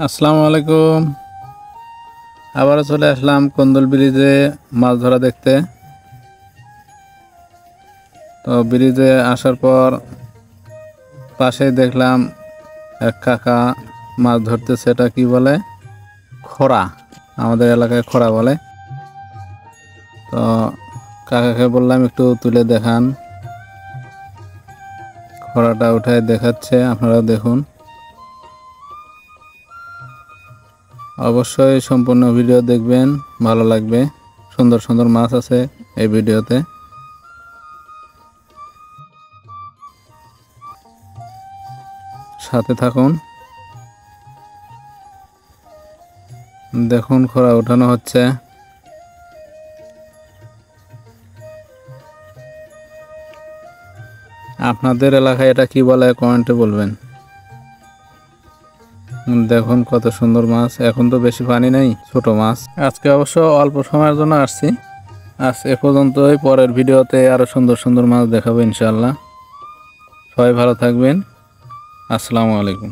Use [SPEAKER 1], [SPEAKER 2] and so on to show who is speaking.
[SPEAKER 1] আসসালামু আলাইকুম। আবারও চলে আসলাম কোন্দল ব্রিজে মাছ ধরা দেখতে। তো ব্রিজে আসার পর পাশে দেখলাম এক কাকা মাছ ধরতেছে। এটা কি বলে? খরা, আমাদের এলাকায় খরা বলে। তো কাকাকে বললাম একটু তুলে দেখান। খরাটা উঠায় দেখাচ্ছে, আপনারাও দেখুন। অবশ্যই সম্পূর্ণ ভিডিও দেখবেন, ভালো লাগবে। সুন্দর সুন্দর মাছ আছে এই ভিডিওতে। সাথে থাকুন, দেখুন খরা উঠানো হচ্ছে। আপনাদের এলাকায় এটা কি বলে কমেন্টে বলবেন। দেখুন কত সুন্দর মাছ। এখন তো বেশি পানি নেই, ছোট মাছ। আজকে অবশ্য অল্প সময়ের জন্য আসছি। আজ এ পর্যন্তই। পরের ভিডিওতে আরো সুন্দর সুন্দর মাছ দেখাবো ইনশাআল্লাহ। সবাই ভালো থাকবেন। আসসালামু আলাইকুম।